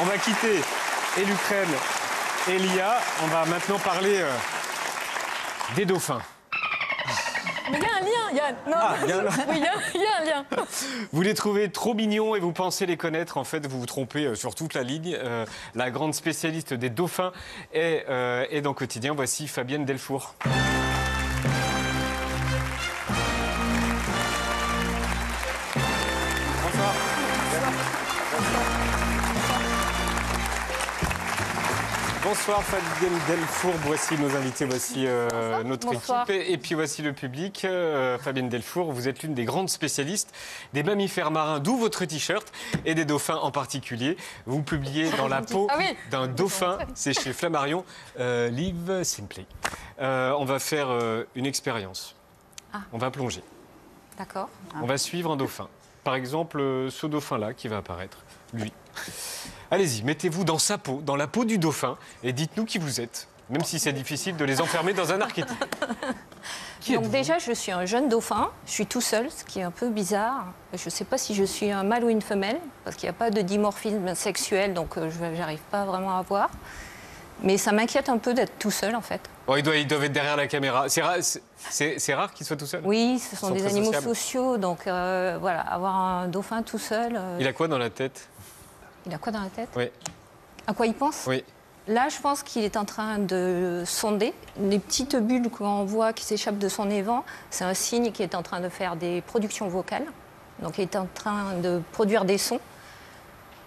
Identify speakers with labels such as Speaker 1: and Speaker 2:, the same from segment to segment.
Speaker 1: On va quitter et l'Ukraine et l'IA. On va maintenant parler des dauphins.
Speaker 2: Mais il y a un lien, Yann. Non, oui, il y a un lien.
Speaker 1: Vous les trouvez trop mignons et vous pensez les connaître. En fait, vous vous trompez sur toute la ligne. La grande spécialiste des dauphins est dans Quotidien. Voici Fabienne Delfour. Bonsoir. Bonsoir Fabienne Delfour, voici nos invités, voici notre
Speaker 2: Bonsoir.
Speaker 1: équipe et puis voici le public. Fabienne Delfour, vous êtes l'une des grandes spécialistes des mammifères marins, d'où votre t-shirt, et des dauphins en particulier. Vous publiez dans la peau d'un dauphin, c'est chez Flammarion, Live Simply. On va faire une expérience, on va plonger,
Speaker 2: D'accord.
Speaker 1: on va suivre un dauphin. Par exemple, ce dauphin-là qui va apparaître, lui. Allez-y, mettez-vous dans sa peau, dans la peau du dauphin, et dites-nous qui vous êtes, même si c'est difficile de les enfermer dans un archétype.
Speaker 2: Donc déjà, je suis un jeune dauphin. Je suis tout seul, ce qui est un peu bizarre. Je ne sais pas si je suis un mâle ou une femelle, parce qu'il n'y a pas de dimorphisme sexuel, donc je n'arrive pas vraiment à voir. Mais ça m'inquiète un peu d'être tout seul, en fait.
Speaker 1: Oh, ils doivent être derrière la caméra. C'est rare qu'ils soient tout seuls?
Speaker 2: Oui, ce sont
Speaker 1: Ils
Speaker 2: des
Speaker 1: très
Speaker 2: animaux
Speaker 1: sociables.
Speaker 2: sociaux, donc voilà, avoir un dauphin tout seul...
Speaker 1: Il a quoi dans la tête?
Speaker 2: Il a quoi dans la tête?
Speaker 1: Oui.
Speaker 2: À quoi il pense?
Speaker 1: Oui.
Speaker 2: Là, je pense qu'il est en train de sonder. Les petites bulles qu'on voit qui s'échappent de son évent, c'est un signe qu'il est en train de faire des productions vocales. Donc, il est en train de produire des sons.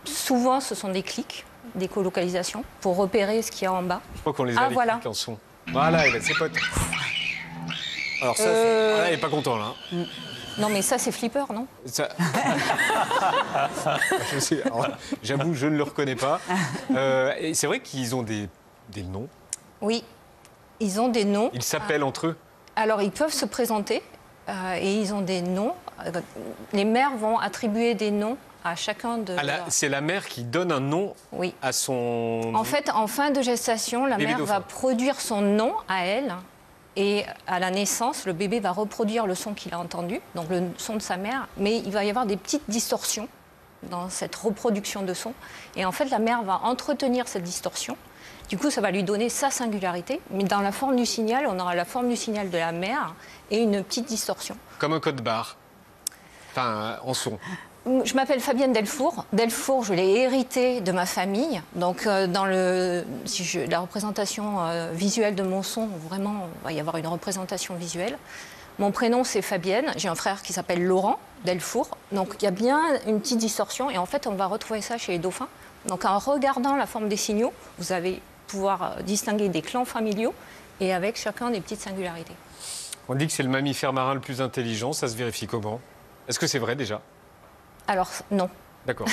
Speaker 2: Souvent, ce sont des clics, des colocalisations, pour repérer ce qu'il y a en bas.
Speaker 1: Je crois qu'on les a les
Speaker 2: voilà.
Speaker 1: clics en son. Voilà, il a ses potes. Alors ça, là, il n'est pas content, là.
Speaker 2: Non, mais ça, c'est Flipper, non?
Speaker 1: Ça... Je sais, alors, j'avoue, je ne le reconnais pas. Et c'est vrai qu'ils ont des noms.
Speaker 2: Oui, ils ont des noms.
Speaker 1: Ils s'appellent entre eux.
Speaker 2: Alors, ils peuvent se présenter et ils ont des noms. Les mères vont attribuer des noms à chacun de leurs...
Speaker 1: C'est la mère qui donne un nom
Speaker 2: Oui.
Speaker 1: à son...
Speaker 2: En fait, en fin de gestation, la
Speaker 1: Bébé
Speaker 2: mère
Speaker 1: dauphin.
Speaker 2: va produire son nom à elle. Et à la naissance, le bébé va reproduire le son qu'il a entendu, donc le son de sa mère. Mais il va y avoir des petites distorsions dans cette reproduction de son. Et en fait, la mère va entretenir cette distorsion. Du coup, ça va lui donner sa singularité. Mais dans la forme du signal, on aura la forme du signal de la mère et une petite distorsion.
Speaker 1: Comme un code barre. Enfin, en son.
Speaker 2: Je m'appelle Fabienne Delfour. Delfour, je l'ai hérité de ma famille. Donc, dans la représentation visuelle de mon son, vraiment, il va y avoir une représentation visuelle. Mon prénom, c'est Fabienne. J'ai un frère qui s'appelle Laurent Delfour. Donc, il y a bien une petite distorsion. Et en fait, on va retrouver ça chez les dauphins. Donc, en regardant la forme des signaux, vous allez pouvoir distinguer des clans familiaux et avec chacun des petites singularités.
Speaker 1: On dit que c'est le mammifère marin le plus intelligent. Ça se vérifie comment? Est-ce que c'est vrai déjà?
Speaker 2: Alors, non.
Speaker 1: D'accord.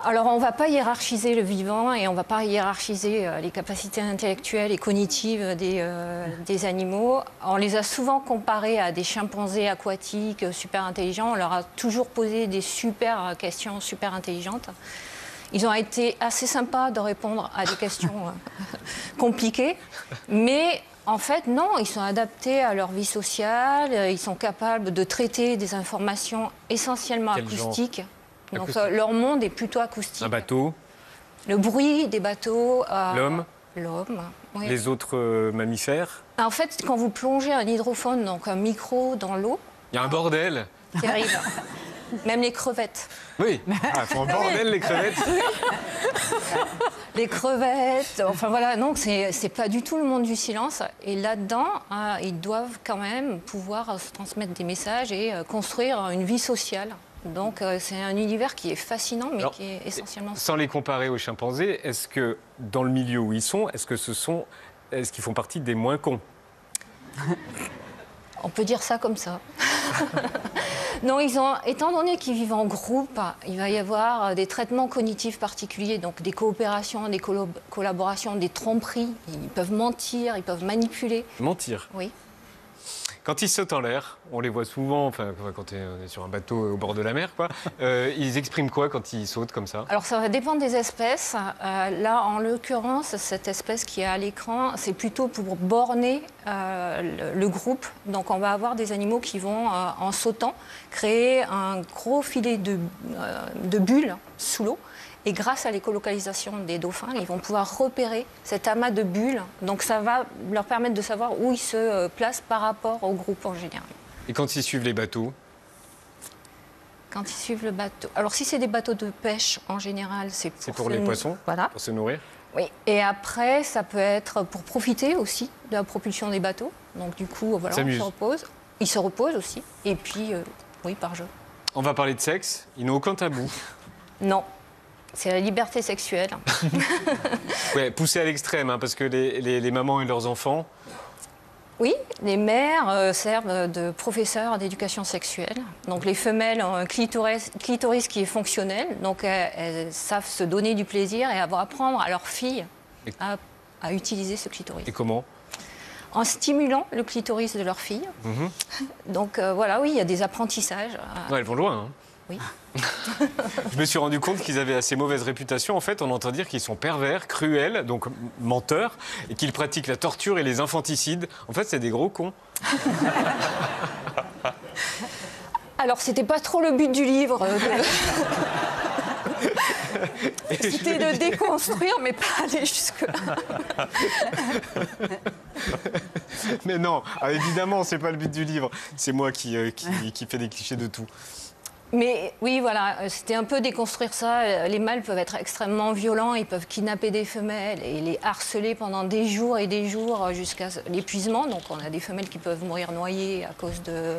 Speaker 2: Alors, on ne va pas hiérarchiser le vivant et on ne va pas hiérarchiser les capacités intellectuelles et cognitives des animaux. On les a souvent comparés à des chimpanzés aquatiques super intelligents. On leur a toujours posé des super questions super intelligentes. Ils ont été assez sympas de répondre à des questions compliquées, mais... En fait, non, ils sont adaptés à leur vie sociale, ils sont capables de traiter des informations essentiellement acoustiques. Donc leur monde est plutôt acoustique.
Speaker 1: Un bateau.
Speaker 2: Le bruit des bateaux.
Speaker 1: L'homme.
Speaker 2: L'homme, oui.
Speaker 1: Les autres mammifères.
Speaker 2: En fait, quand vous plongez un hydrophone, donc un micro dans l'eau,
Speaker 1: Il y a un bordel.
Speaker 2: qui arrive. Même les crevettes.
Speaker 1: Oui. Ah, font un bordel, les crevettes.
Speaker 2: Les crevettes, enfin voilà, non, c'est pas du tout le monde du silence. Et là-dedans, ils doivent quand même pouvoir se transmettre des messages et construire une vie sociale. Donc c'est un univers qui est fascinant, mais
Speaker 1: Alors,
Speaker 2: qui est essentiellement...
Speaker 1: Sans les comparer aux chimpanzés, est-ce que dans le milieu où ils sont, est-ce qu'ils font partie des moins cons?
Speaker 2: On peut dire ça comme ça. Non, étant donné qu'ils vivent en groupe, il va y avoir des traitements cognitifs particuliers, donc des coopérations, des collaborations, des tromperies. Ils peuvent mentir, ils peuvent manipuler.
Speaker 1: Mentir.
Speaker 2: Oui.
Speaker 1: Quand ils sautent en l'air, on les voit souvent, enfin, quand on est sur un bateau au bord de la mer, quoi. Ils expriment quoi quand ils sautent comme ça?
Speaker 2: Alors ça va dépendre des espèces. Là, en l'occurrence, cette espèce qui est à l'écran, c'est plutôt pour borner le groupe. Donc on va avoir des animaux qui vont, en sautant, créer un gros filet de bulles sous l'eau Et grâce à l'écolocalisation des dauphins, ils vont pouvoir repérer cet amas de bulles. Donc ça va leur permettre de savoir où ils se placent par rapport au groupe en général.
Speaker 1: Et quand ils suivent les bateaux?
Speaker 2: Quand ils suivent le bateau. Alors si c'est des bateaux de pêche, en général, c'est
Speaker 1: pour les poissons,
Speaker 2: voilà.
Speaker 1: Pour se nourrir.
Speaker 2: Oui, et après, ça peut être pour profiter aussi de la propulsion des bateaux. Donc du coup, voilà, on se repose. Ils se reposent aussi. Et puis, oui, par jeu.
Speaker 1: On va parler de sexe. Ils n'ont aucun tabou.
Speaker 2: Non. C'est la liberté sexuelle.
Speaker 1: Ouais, poussée à l'extrême, hein, parce que les mamans et leurs enfants...
Speaker 2: Oui, les mères servent de professeurs d'éducation sexuelle. Donc les femelles ont un clitoris qui est fonctionnel. Donc elles savent se donner du plaisir et apprendre à leurs filles à utiliser ce clitoris.
Speaker 1: Et comment?
Speaker 2: En stimulant le clitoris de leurs filles. Donc voilà, oui, il y a des apprentissages.
Speaker 1: Ouais, elles vont loin, hein.
Speaker 2: Oui.
Speaker 1: Je me suis rendu compte qu'ils avaient assez mauvaise réputation. En fait, on entend dire qu'ils sont pervers, cruels, donc menteurs, et qu'ils pratiquent la torture et les infanticides. En fait, c'est des gros cons.
Speaker 2: Alors, c'était pas trop le but du livre. C'était de déconstruire, mais pas aller jusque-là.
Speaker 1: Mais non, évidemment, c'est pas le but du livre. C'est moi qui fais des clichés de tout.
Speaker 2: Mais oui, voilà, c'était un peu déconstruire ça. Les mâles peuvent être extrêmement violents, ils peuvent kidnapper des femelles et les harceler pendant des jours et des jours jusqu'à l'épuisement. Donc on a des femelles qui peuvent mourir noyées à cause de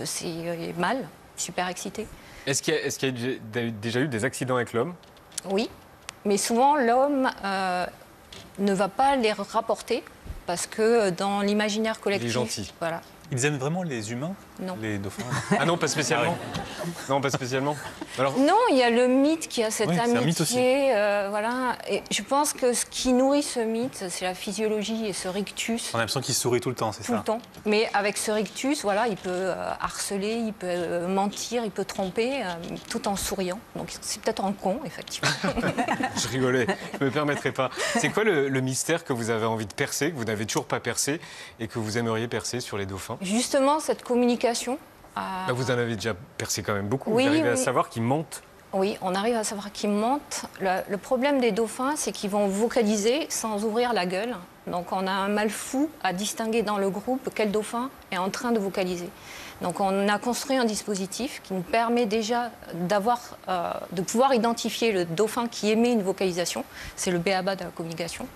Speaker 2: ces mâles super excités. Est-ce qu'il
Speaker 1: y a déjà eu des accidents avec l'homme?
Speaker 2: Oui, mais souvent l'homme ne va pas les rapporter parce que dans l'imaginaire collectif...
Speaker 1: Il est gentil.
Speaker 2: Voilà.
Speaker 3: Ils aiment vraiment les humains,
Speaker 2: non.
Speaker 3: Les dauphins?
Speaker 1: Ah non, pas spécialement. Non, pas spécialement.
Speaker 2: Alors... Non, il y a le mythe qui a cette amitié. Voilà. Et je pense que ce qui nourrit ce mythe, c'est la physiologie et ce rictus.
Speaker 3: On a l'impression qu'il sourit tout le temps, c'est ça?
Speaker 2: Tout le temps. Mais avec ce rictus, voilà, il peut harceler, il peut mentir, il peut tromper, tout en souriant. Donc c'est peut-être un con, effectivement.
Speaker 1: Je rigolais, je ne me permettrai pas. C'est quoi le mystère que vous avez envie de percer, que vous n'avez toujours pas percé et que vous aimeriez percer sur les dauphins?
Speaker 2: Justement, cette communication.
Speaker 1: Bah, vous en avez déjà percé quand même beaucoup.
Speaker 2: Oui,
Speaker 1: vous arrivez à savoir qu'ils mentent?
Speaker 2: Oui, on arrive à savoir qu'ils mentent. Le problème des dauphins, c'est qu'ils vont vocaliser sans ouvrir la gueule. Donc on a un mal fou à distinguer dans le groupe quel dauphin est en train de vocaliser. Donc on a construit un dispositif qui nous permet déjà de pouvoir identifier le dauphin qui émet une vocalisation. C'est le b.a.-ba de la communication.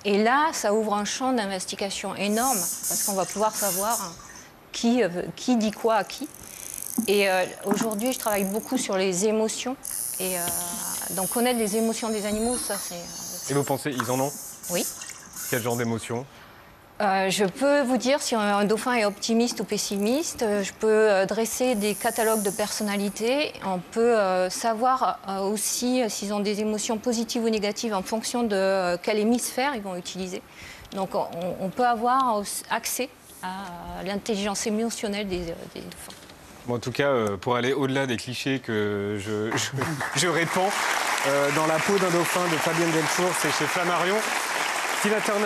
Speaker 2: Et là, ça ouvre un champ d'investigation énorme parce qu'on va pouvoir savoir qui dit quoi à qui. Et aujourd'hui, je travaille beaucoup sur les émotions. Et donc connaître les émotions des animaux, ça c'est...
Speaker 1: Et vous pensez, ils en ont?
Speaker 2: Oui.
Speaker 1: Quel genre d'émotions?
Speaker 2: Je peux vous dire si un dauphin est optimiste ou pessimiste. Je peux dresser des catalogues de personnalités. On peut savoir aussi s'ils ont des émotions positives ou négatives en fonction de quel hémisphère ils vont utiliser. Donc on peut avoir accès à l'intelligence émotionnelle des dauphins.
Speaker 1: Bon, en tout cas, pour aller au-delà des clichés que je répands, dans la peau d'un dauphin de Fabienne Delfour, c'est chez Flammarion. Tina Turner.